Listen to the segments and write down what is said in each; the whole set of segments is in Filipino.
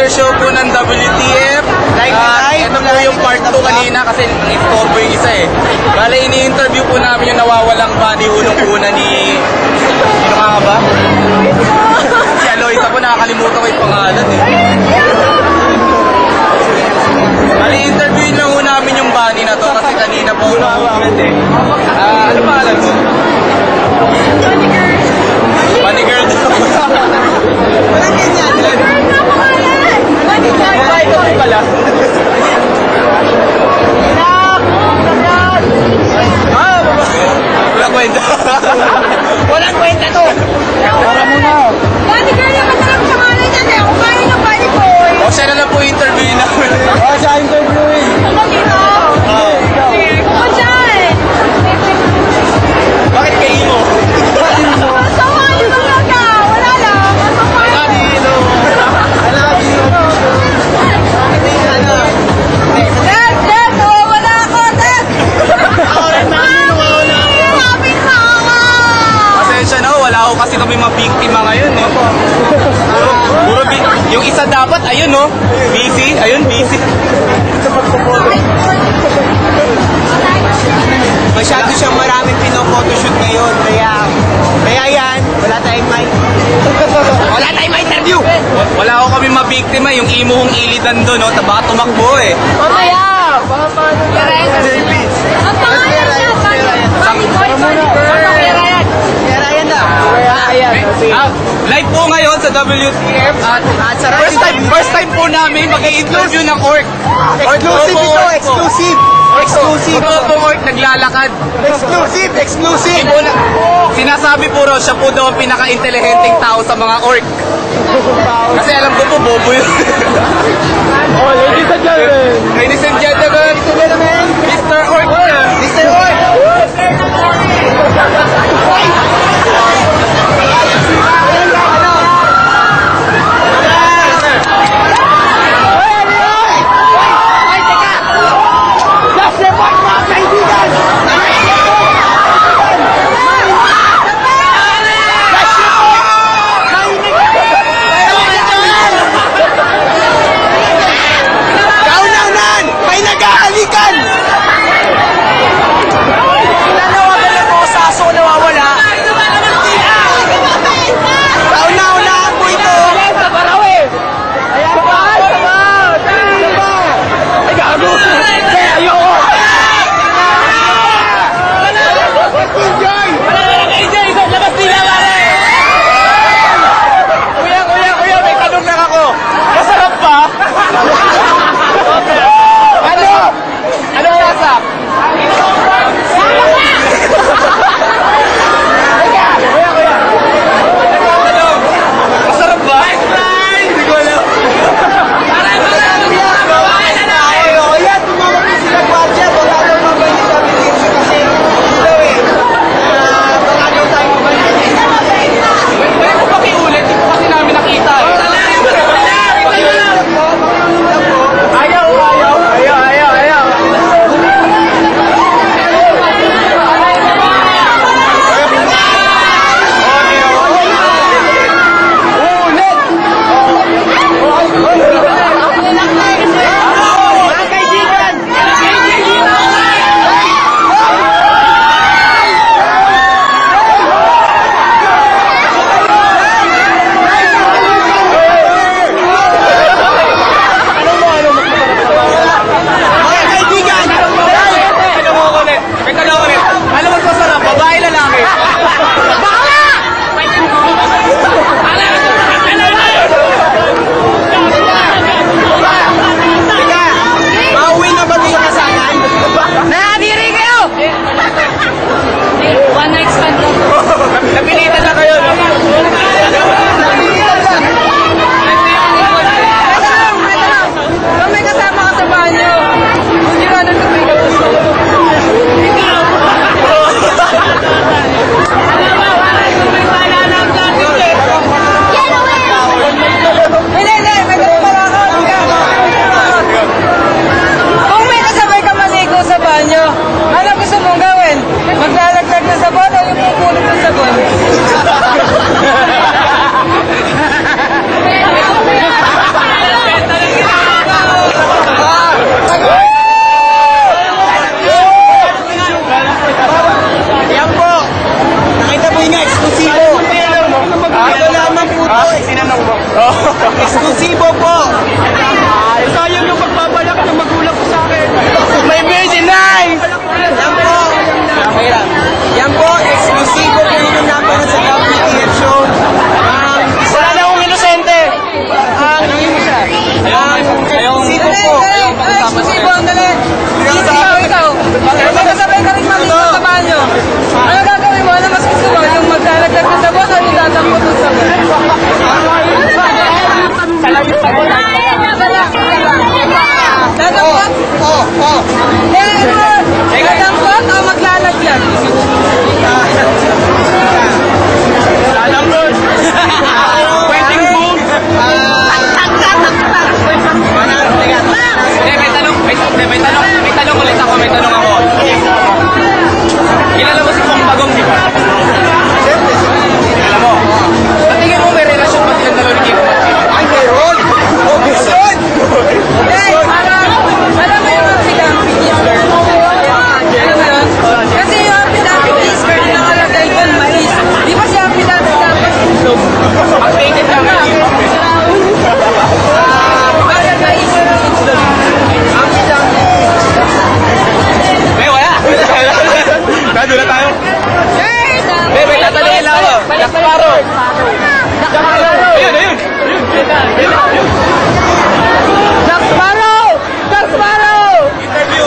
after show po ng WTF. Ito po yung part 2 kanina kasi nang-istorbo yung isa eh. Bale, ini-interview po namin yung nawawalang bunny unang-una ni... Sino nga ba? Si Aloysa po, nakakalimutan ko yung pangalan eh. Bale, interviewin lang po namin yung bunny na to kasi kanina po nakukulat eh. Ano pangalan mo? Bunny girl. Bunny girl daw. Walang ganyan. Bunny girl na pangalan. Bunny girl. Ito pala. Walang kwenta. Walang kwenta to. Para muna. Bunny girl naman talagang pangalan niya eh. Kung kaya ng bunny boy. O siya na lang po interview namin. O siya interviewin. Ano dito? Ako dyan. Bakit kayo mo? Masama niyo talaga. Wala lang. Masama niyo. Dad! Dad! Wala ako! Dad! Happy na ako! Pasensya na, wala ako kasi kami mabiktima ngayon eh. Puro yung isa dapat, ayun no, busy, ayun busy. Masyado siyang maraming pino-photoshoot ngayon. Kaya yan, wala tayong interview. Wala ako kami mabiktima, yung imo kong ilidan doon, no, baka tumakbo eh. Mamaya! Baka paano na? Ang pangalan niya! Bunny boy, bunny girl! Kaya Ryan na. Live po ngayon sa WTF at first time po namin mag-i-interview ng orc. Exclusive ito, exclusive. Exclusive. Ito po orc naglalakad. Exclusive. Sinasabi po raw siya po daw ang pinaka-intelihenteng tao sa mga orc. Kasi alam ko po, bobo yun. Oh, Ladies and gentlemen, Mr. Orc. Mr. Orc. Kaunanan! May naghahalikan! may tanong ako. Kilala mo si Pong Bagong, di ba? Kilala mo. Sa tingin mo may relasyon ba silang dalawa ni Kiko Martin? Ay, meron! Oh, meron! Alam mo yung Happy Dampy Easter? Alam mo yun? Kasi yung Happy Dampy Easter na nakalagay doon, mais. Di ba si Happy Dampy dapat itlog? Updated lang ang Parang mais yung itlog. Happy Dampy. May wala! Nadula tayo. Cheers! Bebe, tatanungin lang ako. Jack Sparrow. Ayun, ayun. Jack Sparrow! Jack Sparrow! Interview.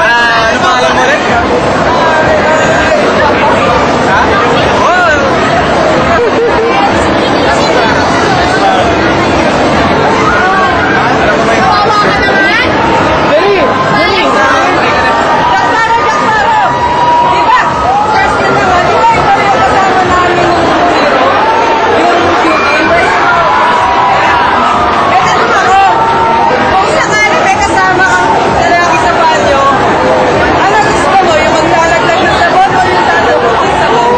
Ano pangalan mo rin? Ha? Oh. Kawawa ka naman! Dali! Jack Sparrow! Di ba? First ka naman, di ba ikaw yung kasama namin yung shooting? Eh, tanong ako, kung sakali may kasama kang lalaki sa banyo, ano gusto mo? Yung maglalaglag ng sabon o yung lalabog ng sabon?